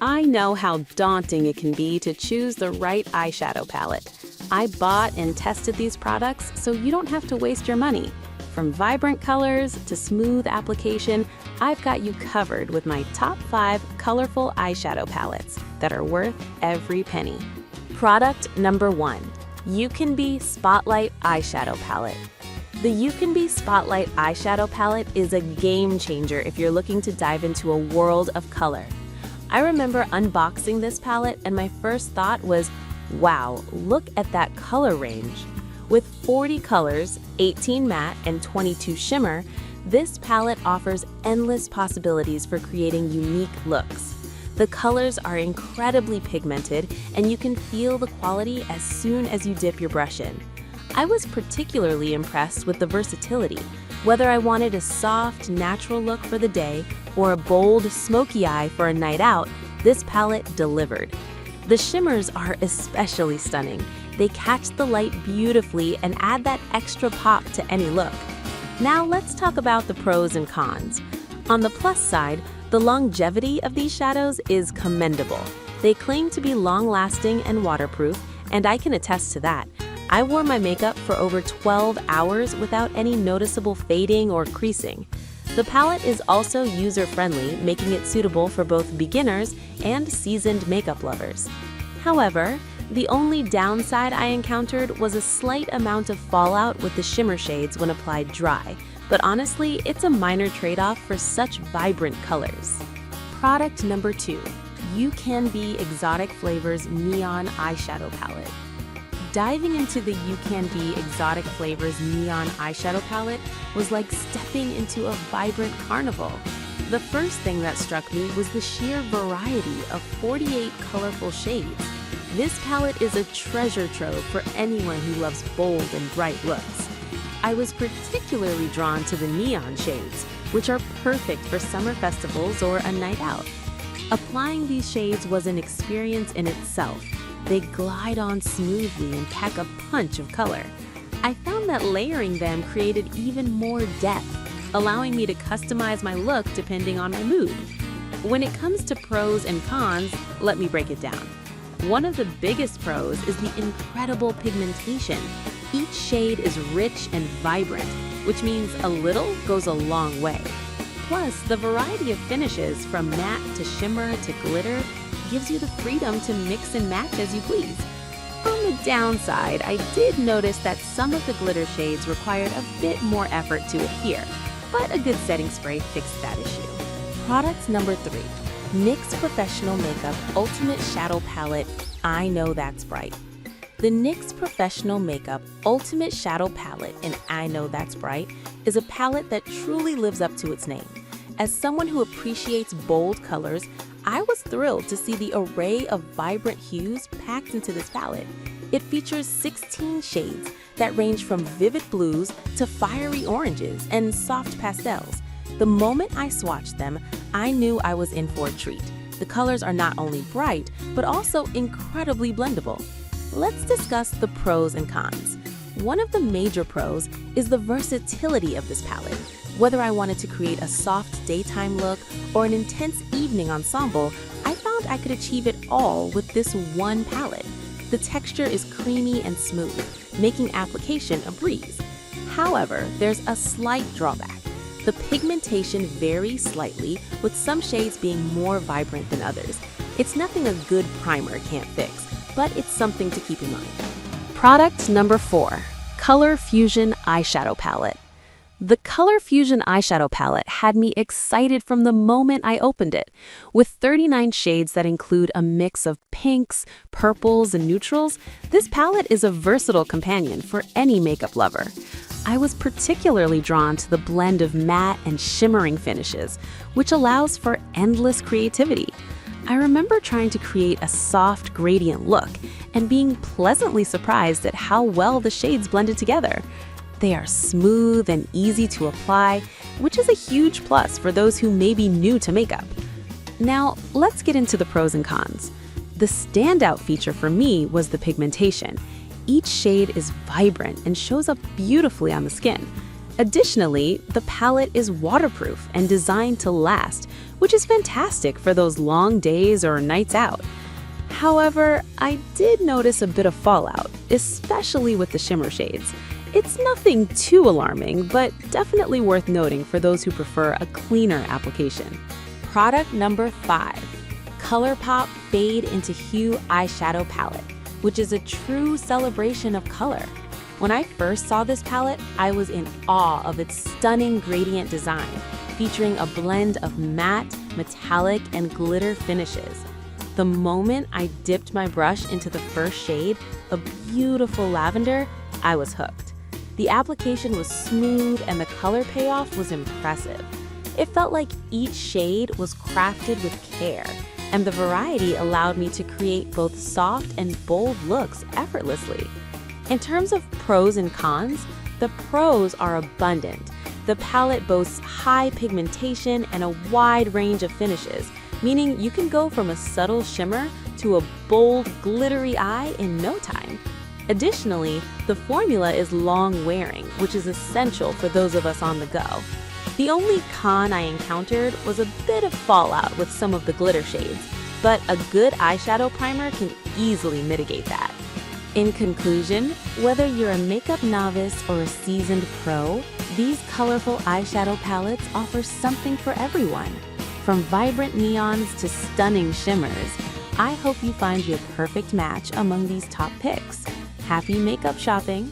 I know how daunting it can be to choose the right eyeshadow palette. I bought and tested these products so you don't have to waste your money. From vibrant colors to smooth application, I've got you covered with my top 5 colorful eyeshadow palettes that are worth every penny. Product number 1. You Can Be Spotlight Eyeshadow Palette. The You Can Be Spotlight Eyeshadow Palette is a game changer if you're looking to dive into a world of color. I remember unboxing this palette and my first thought was, wow, look at that color range. With 40 colors, 18 matte, and 22 shimmer, this palette offers endless possibilities for creating unique looks. The colors are incredibly pigmented, and you can feel the quality as soon as you dip your brush in. I was particularly impressed with the versatility. Whether I wanted a soft, natural look for the day or a bold, smoky eye for a night out, this palette delivered. The shimmers are especially stunning. They catch the light beautifully and add that extra pop to any look. Now let's talk about the pros and cons. On the plus side, the longevity of these shadows is commendable. They claim to be long-lasting and waterproof, and I can attest to that. I wore my makeup for over 12 hours without any noticeable fading or creasing. The palette is also user-friendly, making it suitable for both beginners and seasoned makeup lovers. However, the only downside I encountered was a slight amount of fallout with the shimmer shades when applied dry, but honestly, it's a minor trade-off for such vibrant colors. Product number 2. You Can Be Exotic Flavors Neon Eyeshadow Palette. Diving into the You Can Be Exotic Flavors Neon Eyeshadow Palette was like stepping into a vibrant carnival. The first thing that struck me was the sheer variety of 48 colorful shades. This palette is a treasure trove for anyone who loves bold and bright looks. I was particularly drawn to the neon shades, which are perfect for summer festivals or a night out. Applying these shades was an experience in itself. They glide on smoothly and pack a punch of color. I found that layering them created even more depth, allowing me to customize my look depending on my mood. When it comes to pros and cons, let me break it down. One of the biggest pros is the incredible pigmentation. Each shade is rich and vibrant, which means a little goes a long way. Plus, the variety of finishes from matte to shimmer to glitter gives you the freedom to mix and match as you please. On the downside, I did notice that some of the glitter shades required a bit more effort to adhere, but a good setting spray fixed that issue. Product number 3. NYX Professional Makeup Ultimate Shadow Palette, I Know That's Bright. The NYX Professional Makeup Ultimate Shadow Palette in I Know That's Bright is a palette that truly lives up to its name. As someone who appreciates bold colors, I was thrilled to see the array of vibrant hues packed into this palette. It features 16 shades that range from vivid blues to fiery oranges and soft pastels. The moment I swatched them, I knew I was in for a treat. The colors are not only bright, but also incredibly blendable. Let's discuss the pros and cons. One of the major pros is the versatility of this palette. Whether I wanted to create a soft daytime look or an intense evening ensemble, I found I could achieve it all with this one palette. The texture is creamy and smooth, making application a breeze. However, there's a slight drawback. The pigmentation varies slightly, with some shades being more vibrant than others. It's nothing a good primer can't fix, but it's something to keep in mind. Product number 4. Color Fusion Eyeshadow Palette. The Color Fusion Eyeshadow Palette had me excited from the moment I opened it. With 39 shades that include a mix of pinks, purples, and neutrals, this palette is a versatile companion for any makeup lover. I was particularly drawn to the blend of matte and shimmering finishes, which allows for endless creativity. I remember trying to create a soft gradient look and being pleasantly surprised at how well the shades blended together. They are smooth and easy to apply, which is a huge plus for those who may be new to makeup. Now, let's get into the pros and cons. The standout feature for me was the pigmentation. Each shade is vibrant and shows up beautifully on the skin. Additionally, the palette is waterproof and designed to last, which is fantastic for those long days or nights out. However, I did notice a bit of fallout, especially with the shimmer shades. It's nothing too alarming, but definitely worth noting for those who prefer a cleaner application. Product number 5, ColourPop Fade into Hue Eyeshadow Palette, which is a true celebration of color. When I first saw this palette, I was in awe of its stunning gradient design, featuring a blend of matte, metallic, and glitter finishes. The moment I dipped my brush into the first shade, a beautiful lavender, I was hooked. The application was smooth and the color payoff was impressive. It felt like each shade was crafted with care, and the variety allowed me to create both soft and bold looks effortlessly. In terms of pros and cons, the pros are abundant. The palette boasts high pigmentation and a wide range of finishes, meaning you can go from a subtle shimmer to a bold, glittery eye in no time. Additionally, the formula is long-wearing, which is essential for those of us on the go. The only con I encountered was a bit of fallout with some of the glitter shades, but a good eyeshadow primer can easily mitigate that. In conclusion, whether you're a makeup novice or a seasoned pro, these colorful eyeshadow palettes offer something for everyone. From vibrant neons to stunning shimmers, I hope you find your perfect match among these top picks. Happy makeup shopping!